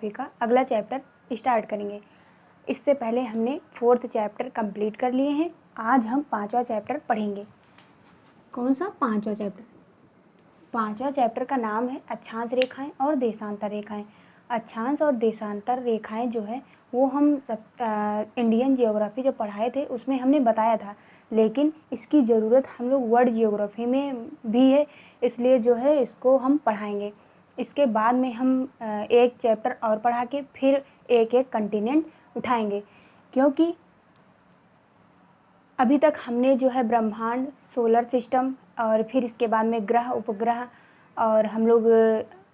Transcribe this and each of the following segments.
Geography का अगला chapter start करेंगे। इससे पहले हमने 4th चैप्टर कंप्लीट कर लिए हैं। आज हम 5वां चैप्टर पढ़ेंगे। कौन सा? 5वां चैप्टर। 5वां चैप्टर का नाम है अक्षांश रेखाएं और देशांतर रेखाएं। अक्षांश और देशांतर रेखाएं जो है वो हम इंडियन जियोग्राफी जो पढ़ाए थे उसमें हमने बताया था, लेकिन इसकी ज़रूरत हम लोग वर्ल्ड जियोग्राफी में भी है, इसलिए जो है इसको हम पढ़ाएंगे। इसके बाद में हम एक चैप्टर और पढ़ा के फिर एक एक कंटिनेंट उठाएंगे, क्योंकि अभी तक हमने जो है ब्रह्मांड, सोलर सिस्टम और फिर इसके बाद में ग्रह, उपग्रह और हम लोग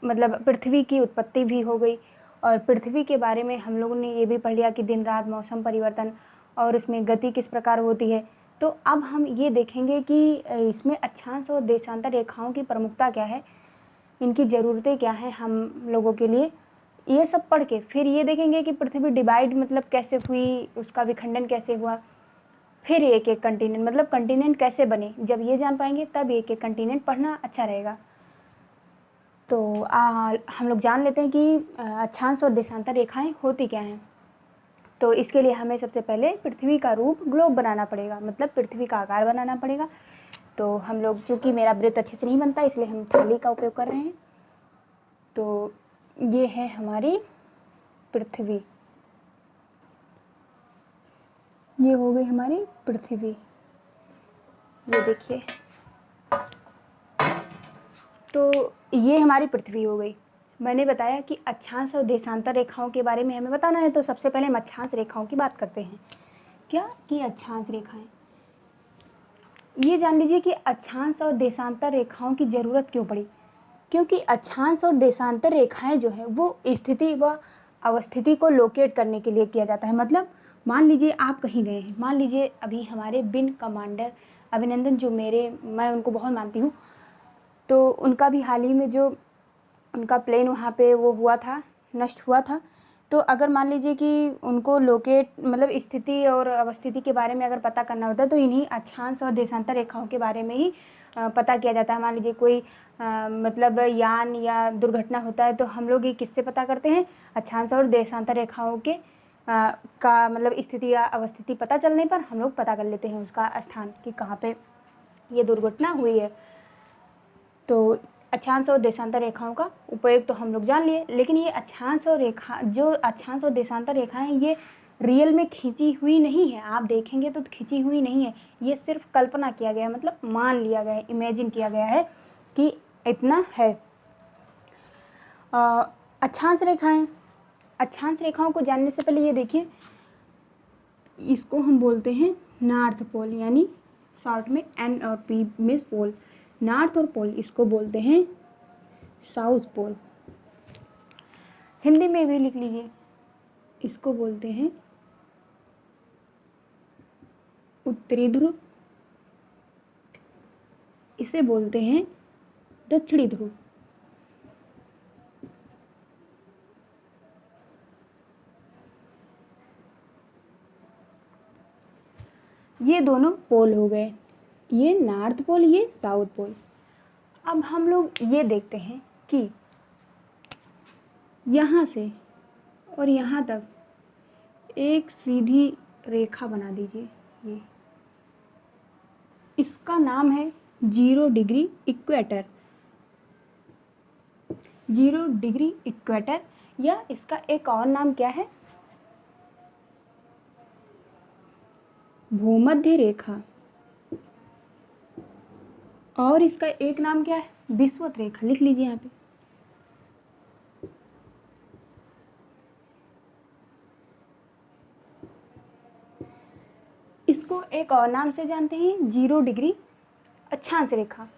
मतलब पृथ्वी की उत्पत्ति भी हो गई, और पृथ्वी के बारे में हम लोगों ने ये भी पढ़ लिया कि दिन रात मौसम परिवर्तन और उसमें गति किस प्रकार होती है। तो अब हम ये देखेंगे कि इसमें अक्षांश और देशांतर रेखाओं की प्रमुखता क्या है, इनकी ज़रूरतें क्या हैं हम लोगों के लिए। ये सब पढ़ के फिर ये देखेंगे कि पृथ्वी डिवाइड मतलब कैसे हुई, उसका विखंडन कैसे हुआ, फिर एक एक कंटिनेंट मतलब कंटिनेंट कैसे बने। जब ये जान पाएंगे तब एक एक कंटिनेंट पढ़ना अच्छा रहेगा। तो हम लोग जान लेते हैं कि अक्षांश और देशांतर रेखाएं होती क्या हैं। तो इसके लिए हमें सबसे पहले पृथ्वी का रूप ग्लोब बनाना पड़ेगा, मतलब पृथ्वी का आकार बनाना पड़ेगा। तो हम लोग, चूँकि मेरा वृत्त अच्छे से नहीं बनता इसलिए हम थाली का उपयोग कर रहे हैं। तो ये है हमारी पृथ्वी, ये हो गई हमारी पृथ्वी, ये देखिए। तो ये हमारी पृथ्वी हो गई। मैंने बताया कि अक्षांश और देशांतर रेखाओं के बारे में हमें बताना है, तो सबसे पहले हम अक्षांश रेखाओं की बात करते हैं। क्या कि अक्षांश रेखाएं, ये जान लीजिए कि अक्षांश और देशांतर रेखाओं की ज़रूरत क्यों पड़ी। क्योंकि अक्षांश और देशांतर रेखाएं जो है वो स्थिति व अवस्थिति को लोकेट करने के लिए किया जाता है। मतलब मान लीजिए आप कहीं गए हैं, मान लीजिए अभी हमारे विंग कमांडर अभिनंदन, जो मैं उनको बहुत मानती हूँ, तो उनका भी हाल ही में जो उनका प्लेन वहाँ पे वो हुआ था, नष्ट हुआ था। तो अगर मान लीजिए कि उनको लोकेट मतलब स्थिति और अवस्थिति के बारे में अगर पता करना होता है तो इन्हीं अक्षांश और देशांतर रेखाओं के बारे में ही पता किया जाता है। मान लीजिए कोई मतलब यान या दुर्घटना होता है तो हम लोग ये किससे पता करते हैं? अक्षांश और देशांतर रेखाओं के का मतलब स्थिति या अवस्थिति पता चलने पर हम लोग पता कर लेते हैं उसका स्थान कि कहाँ पे ये दुर्घटना हुई है। तो अक्षांश और देशांतर रेखाओं का उपयोग तो हम लोग जान लिए, लेकिन ये अक्षांश और देशांतर रेखाएं ये रियल में खींची हुई नहीं है। आप देखेंगे तो खींची हुई नहीं है, ये सिर्फ कल्पना किया गया है, मतलब मान लिया गया है, इमेजिन किया गया है कि इतना है। अक्षांश रेखाएं, अक्षांश रेखाओं को जानने से पहले ये देखिए, इसको हम बोलते हैं नॉर्थ पोल, यानी शॉर्ट में एन और पी में पोल। नॉर्थ और पोल इसको बोलते हैं साउथ पोल। हिंदी में भी लिख लीजिए, इसको बोलते हैं उत्तरी ध्रुव, इसे बोलते हैं दक्षिणी ध्रुव। ये दोनों पोल हो गए, ये नॉर्थ पोल, ये साउथ पोल। अब हम लोग ये देखते हैं कि यहाँ से और यहाँ तक एक सीधी रेखा बना दीजिए। ये इसका नाम है 0 डिग्री इक्वेटर। 0 डिग्री इक्वेटर, या इसका एक और नाम क्या है? भूमध्य रेखा। और इसका एक नाम क्या है? विषुवत रेखा। लिख लीजिए यहाँ पे। इसको एक और नाम से जानते हैं, 0 डिग्री अक्षांश रेखा।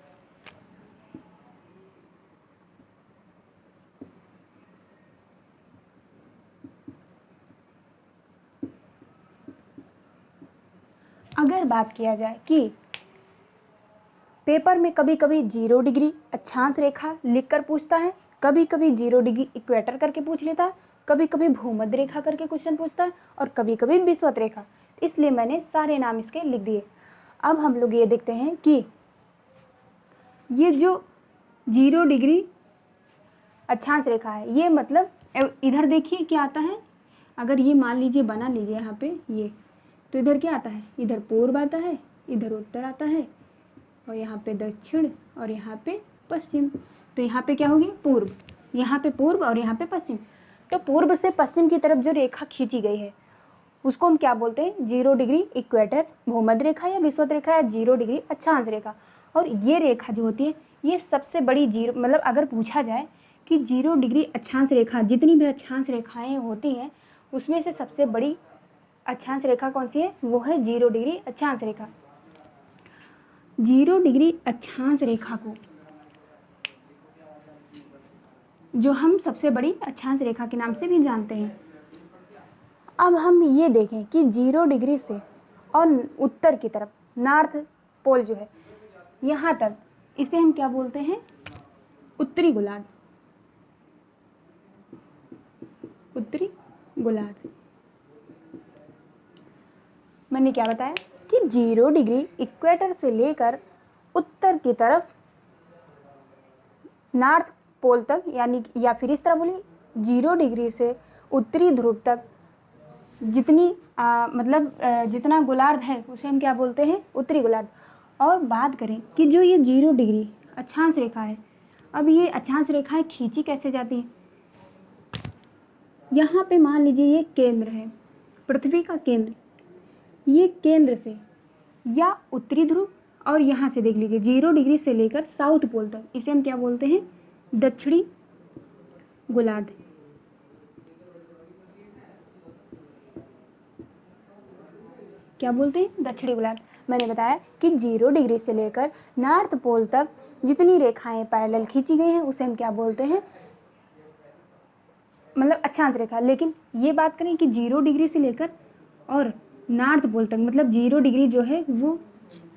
अगर बात किया जाए कि पेपर में कभी कभी 0 डिग्री अक्षांश रेखा लिखकर पूछता है, कभी कभी 0 डिग्री इक्वेटर करके पूछ लेता है, कभी कभी भूमध्य रेखा करके क्वेश्चन पूछता है, और कभी कभी विषुवत रेखा। इसलिए मैंने सारे नाम इसके लिख दिए। अब हम लोग ये देखते हैं कि ये जो 0 डिग्री अक्षांश रेखा है, ये मतलब इधर देखिए क्या आता है, अगर ये मान लीजिए बना लीजिए यहाँ पे ये, तो इधर क्या आता है, इधर पूर्व आता है, इधर उत्तर आता है, और यहाँ पे दक्षिण, और यहाँ पे पश्चिम। तो यहाँ पे क्या हो गया, पूर्व, यहाँ पे पूर्व और यहाँ पे पश्चिम। तो पूर्व से पश्चिम की तरफ जो रेखा खींची गई है उसको हम क्या बोलते हैं, 0 डिग्री इक्वेटर, भूमध्य रेखा या विषुवत रेखा या 0 डिग्री अक्षांश रेखा। और ये रेखा जो होती है ये सबसे बड़ी जीरो, मतलब अगर पूछा जाए कि 0 डिग्री अक्षांश रेखा, जितनी भी अक्षांश रेखाएं होती हैं उसमें से सबसे बड़ी अक्षांश रेखा कौन सी है, वो है 0 डिग्री अक्षांश रेखा। 0 डिग्री अक्षांश रेखा को जो हम सबसे बड़ी अक्षांश रेखा के नाम से भी जानते हैं। अब हम ये देखें कि 0 डिग्री से और उत्तर की तरफ नॉर्थ पोल जो है यहाँ तक, इसे हम क्या बोलते हैं, उत्तरी गोलार्ध। उत्तरी गोलार्ध। मैंने क्या बताया कि 0 डिग्री इक्वेटर से लेकर उत्तर की तरफ नॉर्थ पोल तक, यानी या फिर इस तरह बोलिए 0 डिग्री से उत्तरी ध्रुव तक जितनी जितना गोलार्ध है उसे हम क्या बोलते हैं, उत्तरी गोलार्ध। और बात करें कि जो ये 0 डिग्री अक्षांश रेखा है, अब ये अक्षांश रेखाएं खींची कैसे जाती हैं, यहाँ पे मान लीजिए ये केंद्र है, पृथ्वी का केंद्र, ये केंद्र से या उत्तरी ध्रुव, और यहाँ से देख लीजिए 0 डिग्री से लेकर साउथ पोल तक, इसे हम क्या बोलते हैं, दक्षिणी गोलार्ध। क्या बोलते हैं, दक्षिणी गोलार्ध। मैंने बताया कि 0 डिग्री से लेकर नॉर्थ पोल तक जितनी रेखाएं पैरेलल खींची गई हैं उसे हम क्या बोलते हैं, मतलब अक्षांश रेखा। लेकिन ये बात करें कि 0 डिग्री से लेकर और नॉर्थ पोल तक, मतलब 0 डिग्री जो है वो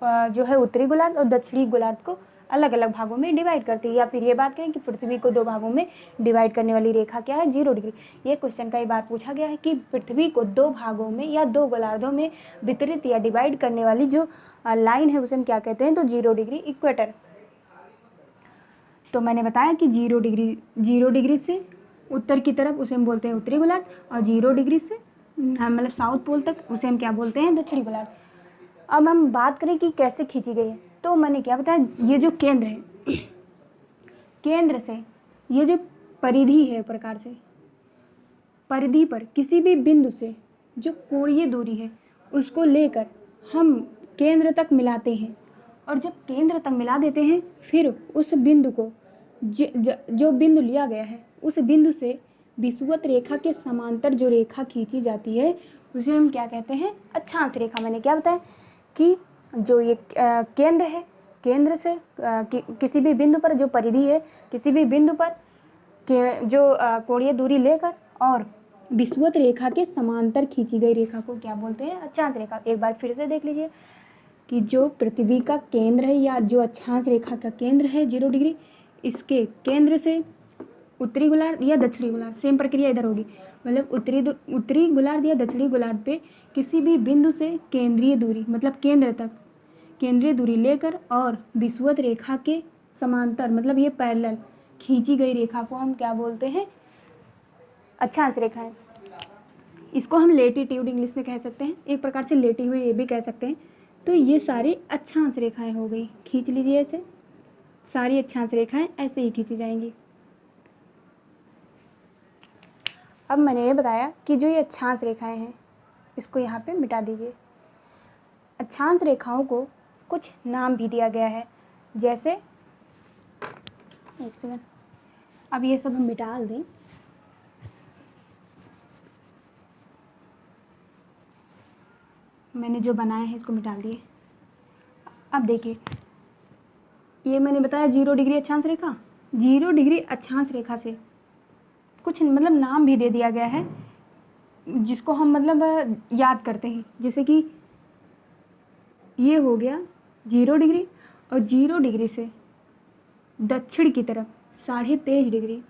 जो है उत्तरी गोलार्ध और दक्षिणी गोलार्ध को अलग अलग भागों में डिवाइड करती है। या फिर ये बात करें कि पृथ्वी को 2 भागों में डिवाइड करने वाली रेखा क्या है, 0 डिग्री। ये क्वेश्चन का ये बात पूछा गया है कि पृथ्वी को 2 भागों में या 2 गोलार्धों में वितरित या डिवाइड करने वाली जो लाइन है उसे हम क्या कहते हैं, तो 0 डिग्री इक्वेटर। तो मैंने बताया कि 0 डिग्री से उत्तर की तरफ उसे हम बोलते हैं उत्तरी गोलार्ध, और 0 डिग्री से मतलब साउथ पोल तक उसे हम क्या बोलते हैं, दक्षिणी गोलार्ध। अब हम बात करें कि कैसे खींची गई है, तो मैंने क्या बताया, ये जो केंद्र है, केंद्र से ये जो परिधि है, प्रकार से परिधि पर किसी भी बिंदु से जो कोणीय दूरी है उसको लेकर हम केंद्र तक मिलाते हैं, और जब केंद्र तक मिला देते हैं फिर उस बिंदु को जो बिंदु लिया गया है उस बिंदु से विषुवत रेखा के समांतर जो रेखा खींची जाती है उसे हम क्या कहते हैं, अक्षांश रेखा। मैंने क्या बताया कि जो ये केंद्र है, केंद्र से किसी भी बिंदु पर जो परिधि है, किसी भी बिंदु पर जो कोणीय दूरी लेकर और विषुवत रेखा के समांतर खींची गई रेखा को क्या बोलते हैं, अक्षांश रेखा। एक बार फिर से देख लीजिए कि जो पृथ्वी का केंद्र है या जो अक्षांश रेखा का केंद्र है 0 डिग्री, इसके केंद्र से उत्तरी गोलार्ध या दक्षिणी गोलार्ध, सेम प्रक्रिया इधर होगी, मतलब उत्तरी गोलार्ध या दक्षिणी गोलार्ध पे किसी भी बिंदु से केंद्रीय दूरी, मतलब केंद्र तक केंद्रीय दूरी लेकर और विषुवत रेखा के समांतर, मतलब ये पैरेलल खींची गई रेखा को हम क्या बोलते हैं, अक्षांश रेखा है। इसको हम लेटीट्यूड इंग्लिश में कह सकते हैं, एक प्रकार से लेटी हुई ये भी कह सकते हैं। तो ये सारी अक्षांश रेखाएं हो गई, खींच लीजिए ऐसे, सारी अक्षांश रेखाएं ऐसे ही खींची जाएंगी। अब मैंने ये बताया कि जो ये अक्षांश रेखाएं हैं इसको यहाँ पे मिटा दीजिए। अक्षांश रेखाओं को कुछ नाम भी दिया गया है, जैसे एक सेकंड, अब ये सब हम मिटा दें। मैंने जो बनाया है इसको मिटा दिए। अब देखिए ये मैंने बताया 0 डिग्री अक्षांश रेखा, 0 डिग्री अक्षांश रेखा से कुछ मतलब नाम भी दे दिया गया है जिसको हम मतलब याद करते हैं। जैसे कि ये हो गया 0 डिग्री, और 0 डिग्री से दक्षिण की तरफ 23.5 डिग्री,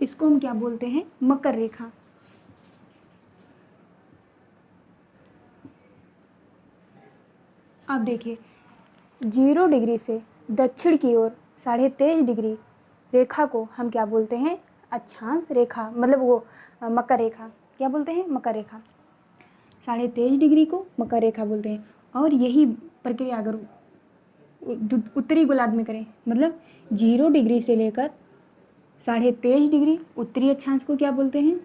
इसको हम क्या बोलते हैं, मकर रेखा। अब देखिए 0 डिग्री से दक्षिण की ओर 23.5 डिग्री रेखा को हम क्या बोलते हैं? अक्षांश रेखा, मतलब वो मकर रेखा। क्या बोलते हैं? मकर रेखा। 23.5 डिग्री को मकर रेखा बोलते हैं। और यही प्रक्रिया अगर उत्तरी गोलार्ध में करें, मतलब 0 डिग्री से लेकर 23.5 डिग्री उत्तरी अक्षांश को क्या बोलते हैं?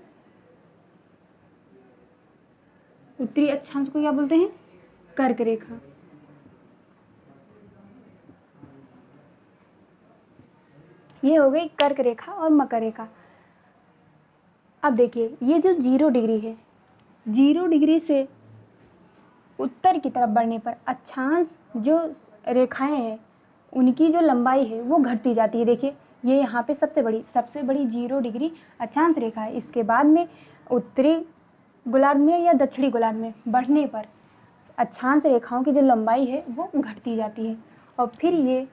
उत्तरी अक्षांश को क्या बोलते हैं? कर्क रेखा। ये हो गई कर्क रेखा और मकर रेखा। अब देखिए, ये जो 0 डिग्री है, 0 डिग्री से उत्तर की तरफ बढ़ने पर अक्षांश जो रेखाएं हैं उनकी जो लंबाई है वो घटती जाती है। देखिए, ये यहाँ पे सबसे बड़ी 0 डिग्री अक्षांश रेखा है। इसके बाद में उत्तरी गोलार्ध में या दक्षिणी गोलार्ध में बढ़ने पर अक्षांश रेखाओं की जो लंबाई है वो घटती जाती है और फिर ये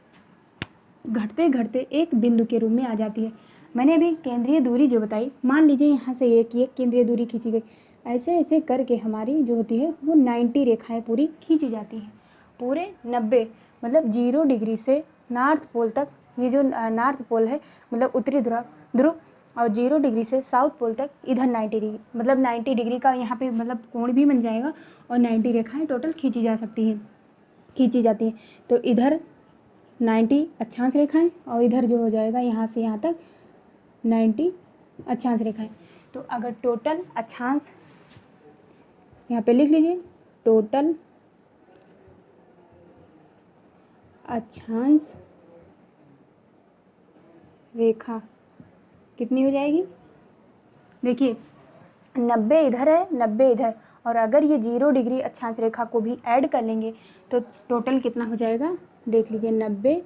घटते घटते एक बिंदु के रूप में आ जाती है। मैंने अभी केंद्रीय दूरी जो बताई, मान लीजिए यहाँ से एक केंद्रीय दूरी खींची गई, ऐसे ऐसे करके हमारी जो होती है वो 90 रेखाएं पूरी खींची जाती हैं। पूरे 90, मतलब 0 डिग्री से नॉर्थ पोल तक, ये जो नॉर्थ पोल है मतलब उत्तरी ध्रुव, और 0 डिग्री से साउथ पोल तक इधर 90 डिग्री, मतलब 90 डिग्री का यहाँ पे मतलब कोण भी बन जाएगा और 90 रेखाएं टोटल खींची जाती हैं। तो इधर 90 अक्षांश रेखाएं और इधर जो हो जाएगा यहाँ से यहाँ तक 90 अक्षांश रेखाएं। तो अगर टोटल अक्षांश, यहाँ पे लिख लीजिए, टोटल अक्षांश रेखा कितनी हो जाएगी? देखिए, 90 इधर है, 90 इधर, और अगर ये 0 डिग्री अक्षांश रेखा को भी ऐड कर लेंगे तो टोटल कितना हो जाएगा? देख लीजिए, 90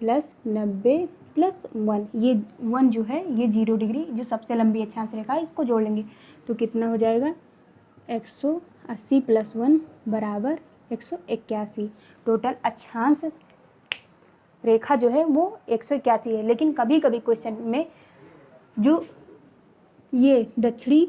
+ 90 + 1, ये 1 जो है ये 0 डिग्री जो सबसे लंबी अक्षांश रेखा है इसको जोड़ लेंगे तो कितना हो जाएगा? 180 + 1 = 181। टोटल अक्षांश रेखा जो है वो 181 है। लेकिन कभी कभी क्वेश्चन में जो ये दक्षिणी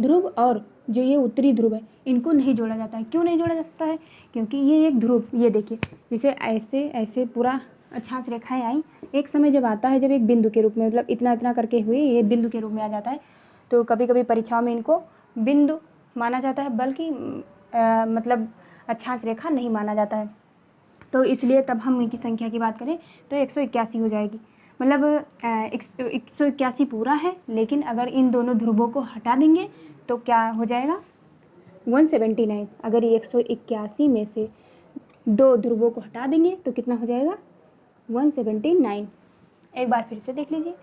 ध्रुव और जो ये उत्तरी ध्रुव है इनको नहीं जोड़ा जाता है। क्यों नहीं जोड़ा जा सकता है? क्योंकि ये एक ध्रुव, ये देखिए, जैसे ऐसे ऐसे पूरा अक्षांश रेखाएं आई, एक समय जब आता है जब एक बिंदु के रूप में, मतलब इतना इतना करके हुए ये बिंदु के रूप में आ जाता है, तो कभी कभी परीक्षाओं में इनको बिंदु माना जाता है, बल्कि मतलब अक्षांश रेखा नहीं माना जाता है। तो इसलिए तब हम इनकी संख्या की बात करें तो 181 हो जाएगी। मतलब 181 पूरा है, लेकिन अगर इन दोनों ध्रुवों को हटा देंगे तो क्या हो जाएगा? 179। अगर ये 181 में से 2 ध्रुवों को हटा देंगे तो कितना हो जाएगा? 179। एक बार फिर से देख लीजिए,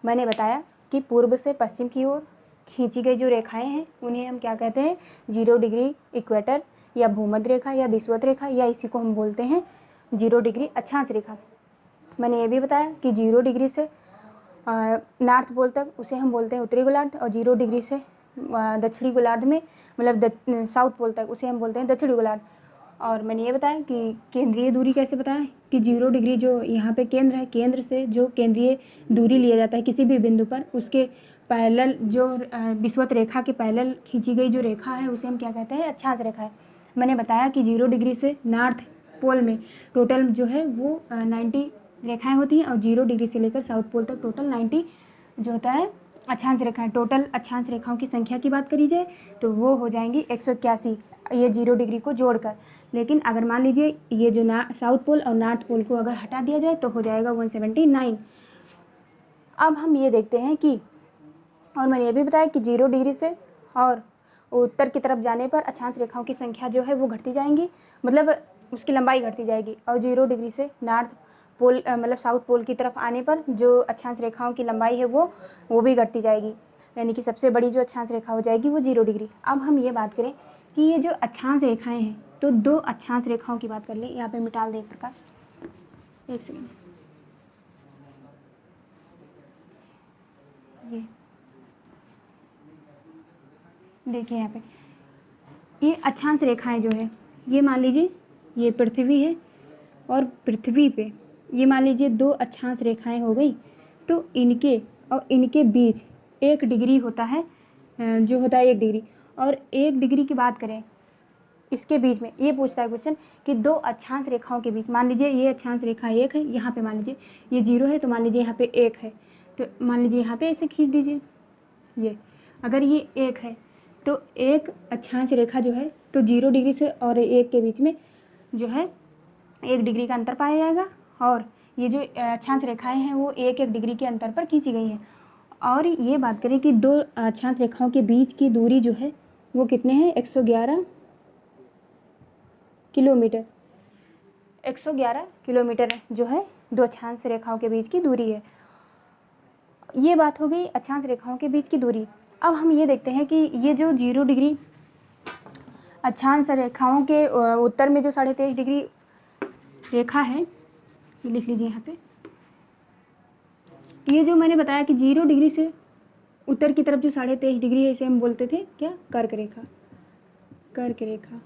मैंने बताया कि पूर्व से पश्चिम की ओर खींची गई जो रेखाएं हैं उन्हें हम क्या कहते हैं? 0 डिग्री इक्वेटर या भूमध्य रेखा या विषुवत रेखा, या इसी को हम बोलते हैं 0 डिग्री अक्षांश रेखा। मैंने ये भी बताया कि 0 डिग्री से नॉर्थ पोल तक उसे हम बोलते हैं उत्तरी गोलार्ध, और 0 डिग्री से दक्षिणी गोलार्ध में, मतलब साउथ पोल तक उसे हम बोलते हैं दक्षिणी गोलार्ध। और मैंने ये बताया कि केंद्रीय दूरी कैसे बताया कि 0 डिग्री जो यहाँ पे केंद्र है, केंद्र से जो केंद्रीय दूरी लिया जाता है किसी भी बिंदु पर, उसके पैरेलल जो विषुवत रेखा के पैरेलल खींची गई जो रेखा है उसे हम क्या कहते हैं? अक्षांश रेखा है। मैंने बताया कि 0 डिग्री से नॉर्थ पोल में टोटल जो है वो 90 रेखाएं होती हैं, और 0 डिग्री से लेकर साउथ पोल तक टोटल 90 जो होता है अक्षांश रेखाएं। टोटल अक्षांश रेखाओं की संख्या की बात करी जाए तो वो हो जाएंगी 181, ये 0 डिग्री को जोड़कर। लेकिन अगर मान लीजिए ये जो साउथ पोल और नॉर्थ पोल को अगर हटा दिया जाए तो हो जाएगा 179। अब हम ये देखते हैं कि, और मैंने ये भी बताया कि 0 डिग्री से और उत्तर की तरफ जाने पर अक्षांश रेखाओं की संख्या जो है वो घटती जाएंगी, मतलब उसकी लंबाई घटती जाएगी, और 0 डिग्री से नॉर्थ पोल मतलब साउथ पोल की तरफ आने पर जो अक्षांश रेखाओं की लंबाई है वो भी घटती जाएगी, यानी कि सबसे बड़ी जो अक्षांश रेखा हो जाएगी वो 0 डिग्री। अब हम ये बात करें कि ये जो अक्षांश रेखाएं हैं, तो 2 अक्षांश रेखाओं की बात कर लें। यहाँ पे मिटाल दें एक प्रकार, एक सेकेंड, ये देखिए यहाँ पे ये अक्षांश रेखाएं जो है, ये मान लीजिए ये पृथ्वी है, और पृथ्वी पे ये मान लीजिए 2 अक्षांश रेखाएं हो गई, तो इनके और इनके बीच 1 डिग्री होता है, जो होता है 1 डिग्री। और 1 डिग्री की बात करें, इसके बीच में ये पूछता है क्वेश्चन कि दो अक्षांश रेखाओं के बीच, मान लीजिए ये अक्षांश रेखा 1 है, यहाँ पे मान लीजिए ये 0 है, तो मान लीजिए यहाँ पे 1 है, तो मान लीजिए यहाँ पे ऐसे खींच दीजिए। ये अगर ये 1 है तो एक अक्षांश रेखा जो है तो 0 डिग्री से और 1 के बीच में जो है 1 डिग्री का अंतर पाया जाएगा, और ये जो अक्षांश रेखाएं हैं वो 1-1 डिग्री के अंतर पर खींची गई हैं। और ये बात करें कि दो अक्षांश रेखाओं के बीच की दूरी जो है वो कितने हैं, 111 किलोमीटर। 111 किलोमीटर जो है दो अक्षांश रेखाओं के बीच की दूरी है। ये बात हो गई अक्षांश रेखाओं के बीच की दूरी। अब हम ये देखते हैं कि ये जो 0 डिग्री अक्षांश रेखाओं के उत्तर में जो 23.5 डिग्री रेखा है, ये लिख लीजिए यहाँ पे, ये जो मैंने बताया कि 0 डिग्री से उत्तर की तरफ जो 23.5 डिग्री है इसे हम बोलते थे क्या, कर्क रेखा, कर्क रेखा।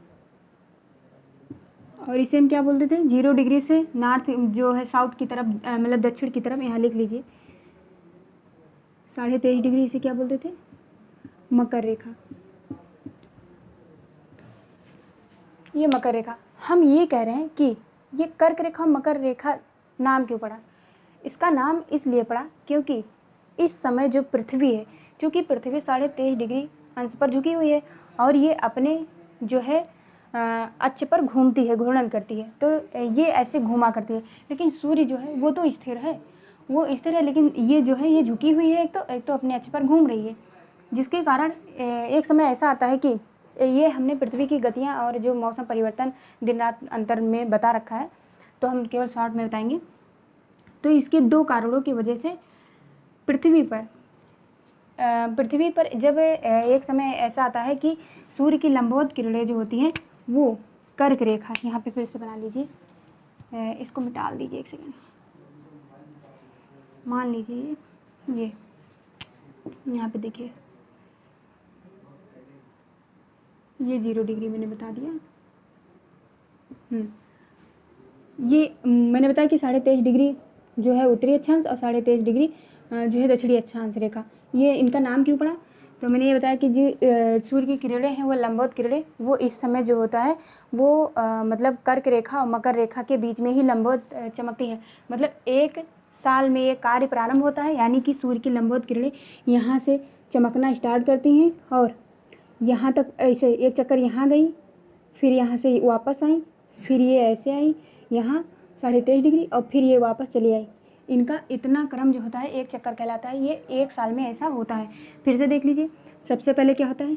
और इसे हम क्या बोलते थे, 0 डिग्री से नॉर्थ जो है साउथ की तरफ, मतलब दक्षिण की तरफ, यहाँ लिख लीजिए 23.5 डिग्री, इसे क्या बोलते थे, मकर रेखा। ये मकर रेखा। हम ये कह रहे हैं कि ये कर्क रेखा मकर रेखा नाम क्यों पड़ा, इसका नाम इसलिए पड़ा क्योंकि इस समय जो पृथ्वी है, क्योंकि पृथ्वी 23.5 डिग्री अंश पर झुकी हुई है और ये अपने जो है अक्ष पर घूमती है, घूर्णन करती है, तो ये ऐसे घूमा करती है। लेकिन सूर्य जो है वो तो स्थिर है, वो स्थिर है, लेकिन ये जो है ये झुकी हुई है, एक तो अपने अक्ष पर घूम रही है, जिसके कारण एक समय ऐसा आता है कि ये हमने पृथ्वी की गतियाँ और जो मौसम परिवर्तन दिन रात अंतर में बता रखा है, तो हम केवल शॉर्ट में बताएंगे। तो इसके दो कारणों की वजह से पृथ्वी पर जब एक समय ऐसा आता है कि सूर्य की लंबवत किरणें जो होती हैं वो कर्क रेखा, यहाँ पे फिर से बना लीजिए, इसको मिटा दीजिए एक सेकेंड, मान लीजिए ये यहाँ पे देखिए ये 0 डिग्री मैंने बता दिया। ये मैंने बताया कि 23.5 डिग्री जो है उत्तरी अक्षांश और 23.5 डिग्री जो है दक्षिणी अक्षांश रेखा, ये इनका नाम क्यों पड़ा, तो मैंने ये बताया कि जो सूर्य की किरणें हैं वो लंबवत किरणें, वो इस समय जो होता है वो मतलब कर्क रेखा और मकर रेखा के बीच में ही लंबवत चमकती हैं। मतलब एक साल में ये कार्य प्रारंभ होता है, यानी कि सूर्य की लंबवत किरणें यहाँ से चमकना स्टार्ट करती हैं और यहाँ तक ऐसे एक चक्कर यहाँ गई, फिर यहाँ से वापस आई, फिर ये ऐसे आई यहाँ 23.5 डिग्री और फिर ये वापस चली आई। इनका इतना क्रम जो होता है एक चक्कर कहलाता है, ये एक साल में ऐसा होता है। फिर से देख लीजिए, सबसे पहले क्या होता है,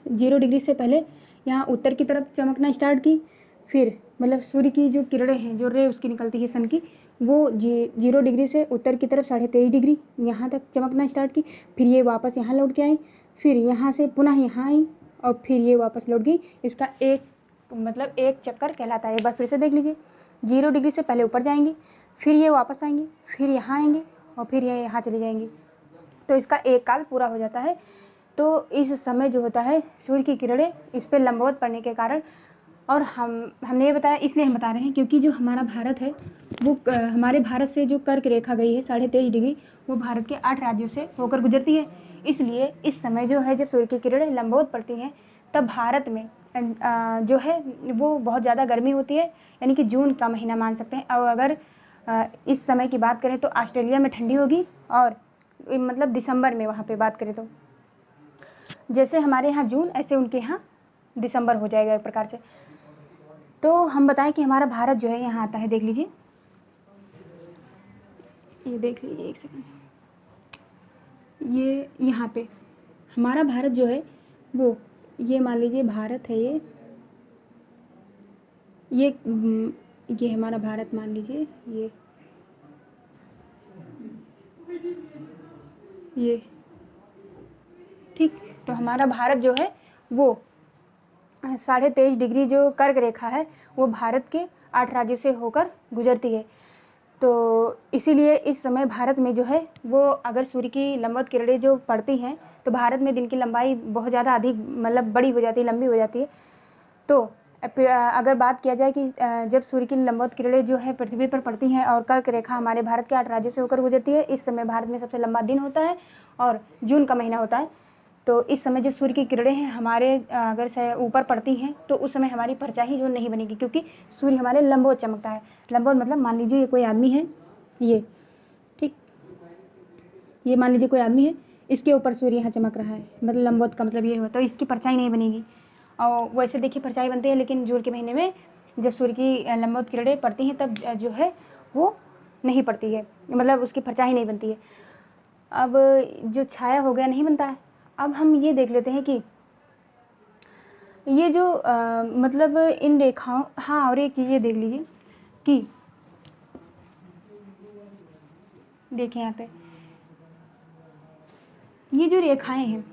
0 डिग्री से पहले यहाँ उत्तर की तरफ चमकना स्टार्ट की, फिर मतलब सूर्य की जो किरणें हैं, जो रे उसकी निकलती है सन की, वो 0 डिग्री से उत्तर की तरफ 23.5 डिग्री यहाँ तक चमकना स्टार्ट की, फिर ये वापस यहाँ लौट के आई, फिर यहाँ से पुनः यहाँ आई और फिर ये वापस लौट गई। इसका एक चक्कर कहलाता है। एक बार फिर से देख लीजिए, 0 डिग्री से पहले ऊपर जाएंगी, फिर ये वापस आएंगी, फिर यहाँ आएंगी और फिर ये यहाँ चली जाएंगी, तो इसका एक काल पूरा हो जाता है। तो इस समय जो होता है सूर्य की किरणें इस पर लंबवत पड़ने के कारण, और हमने ये बताया इसलिए हम बता रहे हैं क्योंकि जो हमारा भारत है वो हमारे भारत से जो कर्क रेखा गई है 23.5 डिग्री, वो भारत के 8 राज्यों से होकर गुजरती है। इसलिए इस समय जो है जब सूर्य की किरणें लंबवत पड़ती हैं तब भारत में जो है वो बहुत ज़्यादा गर्मी होती है, यानी कि जून का महीना मान सकते हैं। और अगर इस समय की बात करें तो ऑस्ट्रेलिया में ठंडी होगी, और मतलब दिसंबर में वहाँ पे बात करें तो जैसे हमारे यहाँ जून, ऐसे उनके यहाँ दिसंबर हो जाएगा एक प्रकार से। तो हम बताएं कि हमारा भारत जो है यहाँ आता है, देख लीजिए, ये देख लीजिए एक सेकंड, ये यहाँ पे हमारा भारत जो है वो, ये मान लीजिए भारत है, ये हमारा भारत मान लीजिए, ये ठीक। तो हमारा भारत जो है वो 23.5 डिग्री जो कर्क रेखा है वो भारत के 8 राज्यों से होकर गुजरती है। तो इसीलिए इस समय भारत में जो है वो अगर सूर्य की लंबवत किरणें जो पड़ती हैं तो भारत में दिन की लंबाई बहुत ज़्यादा अधिक मतलब बड़ी हो जाती है, लंबी हो जाती है। तो अगर बात किया जाए कि जब सूर्य की लंबवत किरणें जो है पृथ्वी पर पड़ती हैं और कर्क रेखा हमारे भारत के 8 राज्यों से होकर गुजरती है, इस समय भारत में सबसे लंबा दिन होता है और जून का महीना होता है। तो इस समय जो सूर्य की किरणें हैं हमारे अगर से ऊपर पड़ती हैं तो उस समय हमारी परछाई जो नहीं बनेगी, क्योंकि सूर्य हमारे लंबवत चमकता है। लंबवत मतलब मान लीजिए ये कोई आदमी है, ये ठीक, ये मान लीजिए कोई आदमी है, इसके ऊपर सूर्य यहाँ चमक रहा है, मतलब लंबवत का मतलब ये होता है, इसकी परछाई नहीं बनेगी। और वैसे देखिए परछाई बनती है, लेकिन जून के महीने में जब सूर्य की लंबवत किरणें पड़ती हैं तब जो है वो नहीं पड़ती है, मतलब उसकी परछाई नहीं बनती है। अब जो छाया हो गया नहीं बनता है। अब हम ये देख लेते हैं कि ये जो मतलब इन रेखाओं, हाँ और एक चीज़ ये देख लीजिए कि देखिए यहाँ पे ये जो रेखाएं हैं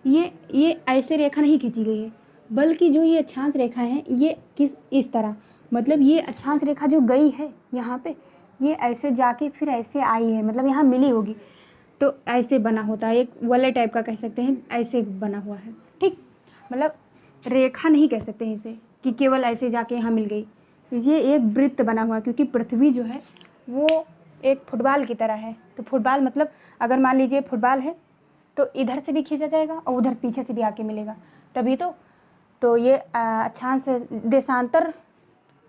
ये ऐसे रेखा नहीं खींची गई है, बल्कि जो ये अक्षांश रेखाएं हैं ये किस इस तरह, मतलब ये अक्षांश रेखा जो गई है यहाँ पे, ये ऐसे जाके फिर ऐसे आई है, मतलब यहाँ मिली होगी, तो ऐसे बना होता है, एक वलय टाइप का कह सकते हैं, ऐसे बना हुआ है। ठीक, मतलब रेखा नहीं कह सकते हैं इसे कि केवल ऐसे जाके यहाँ मिल गई, ये एक वृत्त बना हुआ, क्योंकि पृथ्वी जो है वो एक फुटबॉल की तरह है। तो फुटबॉल मतलब अगर मान लीजिए फुटबॉल है तो इधर से भी खींचा जाएगा और उधर पीछे से भी आके मिलेगा, तभी तो ये अक्षांश देशांतर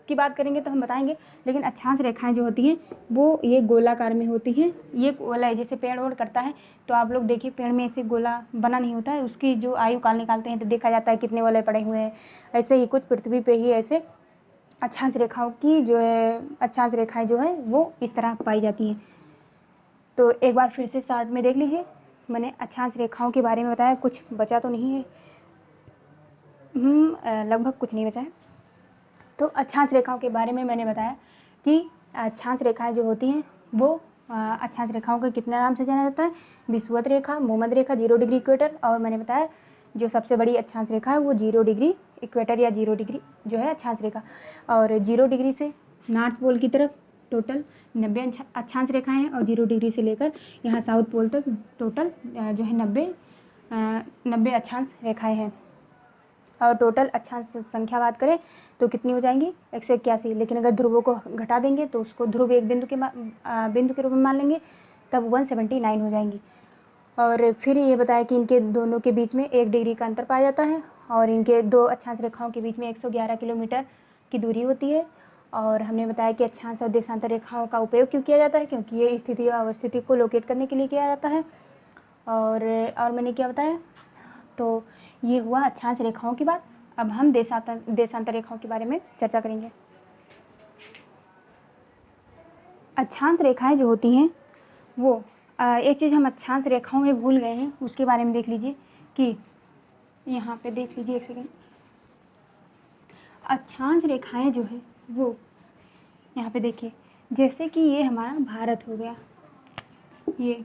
की बात करेंगे तो हम बताएंगे, लेकिन अक्षांश रेखाएं जो होती हैं वो ये गोलाकार में होती हैं। ये गोला है, जैसे पेड़ ओड़ करता है तो आप लोग देखिए पेड़ में ऐसे गोला बना नहीं होता है, उसकी जो आयु काल निकालते हैं तो देखा जाता है कितने वाले पड़े हुए हैं। ऐसे ही कुछ पृथ्वी पे ही ऐसे अक्षांश रेखाओं की जो है, अक्षांश रेखाएं जो है वो इस तरह पाई जाती हैं। तो एक बार फिर से शार्ट में देख लीजिए, मैंने अक्षांश रेखाओं के बारे में बताया, कुछ बचा तो नहीं है, लगभग कुछ नहीं बचा है। तो अक्षांश रेखाओं के बारे में मैंने बताया कि अक्षांश रेखाएं जो होती हैं वो अक्षांश रेखाओं को कितने नाम से जाना जाता है, विषुवत रेखा, भूमध्य रेखा, 0 डिग्री इक्वेटर, और मैंने बताया जो सबसे बड़ी अक्षांश रेखा है वो 0 डिग्री इक्वेटर या 0 डिग्री जो है अक्षांश रेखा। और 0 डिग्री से नॉर्थ पोल की तरफ टोटल 90 अक्षांश रेखाएं हैं, और 0 डिग्री से लेकर यहाँ साउथ पोल तक टोटल जो है 90 अक्षांश रेखाएं हैं। और टोटल अक्षांश संख्या बात करें तो कितनी हो जाएंगी, 181। लेकिन अगर ध्रुवों को घटा देंगे तो उसको ध्रुव एक बिंदु के रूप में मान लेंगे, तब 179 हो जाएंगी। और फिर ये बताया कि इनके दोनों के बीच में 1 डिग्री का अंतर पाया जाता है, और इनके दो अक्षांश रेखाओं के बीच में 111 किलोमीटर की दूरी होती है। और हमने बताया कि अक्षांश और देशांतर रेखाओं का उपयोग क्यों किया जाता है, क्योंकि ये स्थिति और अवस्थिति को लोकेट करने के लिए किया जाता है। और मैंने क्या बताया, तो ये हुआ अक्षांश रेखाओं की बात। अब हम देशांतर रेखाओं के बारे में चर्चा करेंगे। अक्षांश रेखाएं जो होती हैं वो एक चीज़ हम अक्षांश रेखाओं में भूल गए हैं, उसके बारे में देख लीजिए कि यहाँ पे देख लीजिए एक सेकेंड। अक्षांश रेखाएं जो है वो यहाँ पे देखिए, जैसे कि ये हमारा भारत हो गया, ये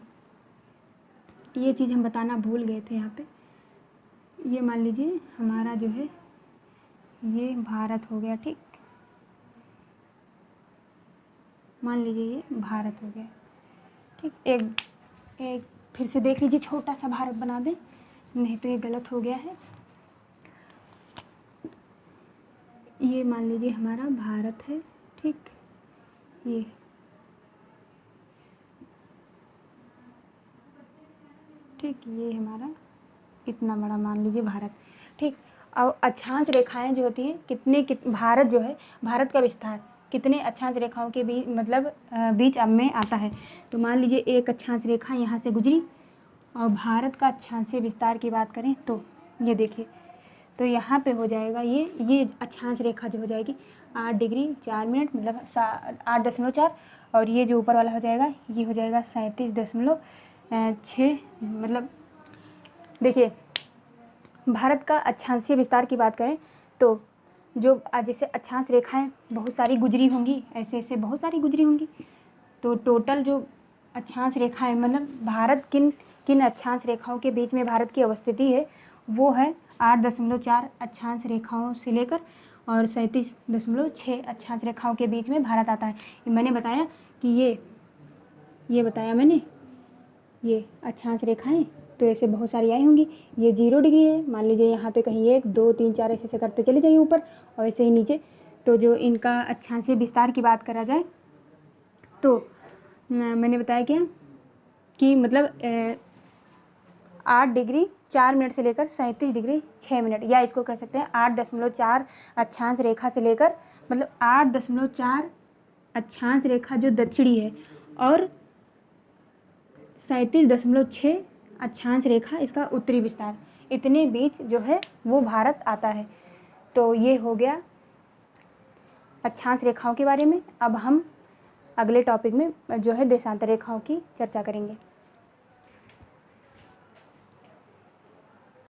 चीज़ हम बताना भूल गए थे। यहाँ पे ये मान लीजिए हमारा जो है ये भारत हो गया, ठीक, मान लीजिए ये भारत हो गया, ठीक। एक फिर से देख लीजिए, छोटा सा भारत बना दें, नहीं तो ये गलत हो गया है। ये मान लीजिए हमारा भारत है, ठीक, ये ठीक, ये हमारा इतना बड़ा मान लीजिए भारत, ठीक। और अक्षांश रेखाएं जो होती हैं भारत जो है, भारत का विस्तार कितने अक्षांश रेखाओं के बीच मतलब बीच अब में आता है। तो मान लीजिए एक अक्षांश रेखा यहाँ से गुजरी, और भारत का अक्षांशीय विस्तार की बात करें तो ये देखिए, तो यहाँ पे हो जाएगा ये अक्षांश रेखा जो हो जाएगी 8 डिग्री 4 मिनट, मतलब 8.4, और ये जो ऊपर वाला हो जाएगा ये हो जाएगा 37.6, मतलब देखिए भारत का अक्षांशीय विस्तार की बात करें तो जो जैसे अक्षांश रेखाएं बहुत सारी गुजरी होंगी, ऐसे ऐसे बहुत सारी गुजरी होंगी, तो टोटल जो अक्षांश रेखाएं मतलब भारत किन किन अक्षांश रेखाओं के बीच में भारत की अवस्थिति है वो है 8.4 अक्षांश रेखाओं से लेकर और 37.6 अक्षांश रेखाओं के बीच में भारत आता है। मैंने बताया कि ये बताया मैंने, ये अक्षांश रेखाएं तो ऐसे बहुत सारी आई होंगी। ये 0 डिग्री है, मान लीजिए यहाँ पे कहीं 1 2 3 4 ऐसे करते चले जाइए ऊपर, और ऐसे ही नीचे। तो जो इनका अक्षांशीय विस्तार की बात करा जाए तो मैंने बताया क्या कि मतलब 8 डिग्री 4 मिनट से लेकर 37 डिग्री 6 मिनट, या इसको कह सकते हैं 8.4 अक्षांश रेखा से लेकर, मतलब 8.4 अक्षांश रेखा जो दक्षिणी है और 37.6 अक्षांश रेखा इसका उत्तरी विस्तार, इतने बीच जो है वो भारत आता है। तो ये हो गया अक्षांश रेखाओं के बारे में। अब हम अगले टॉपिक में जो है देशांतर रेखाओं की चर्चा करेंगे।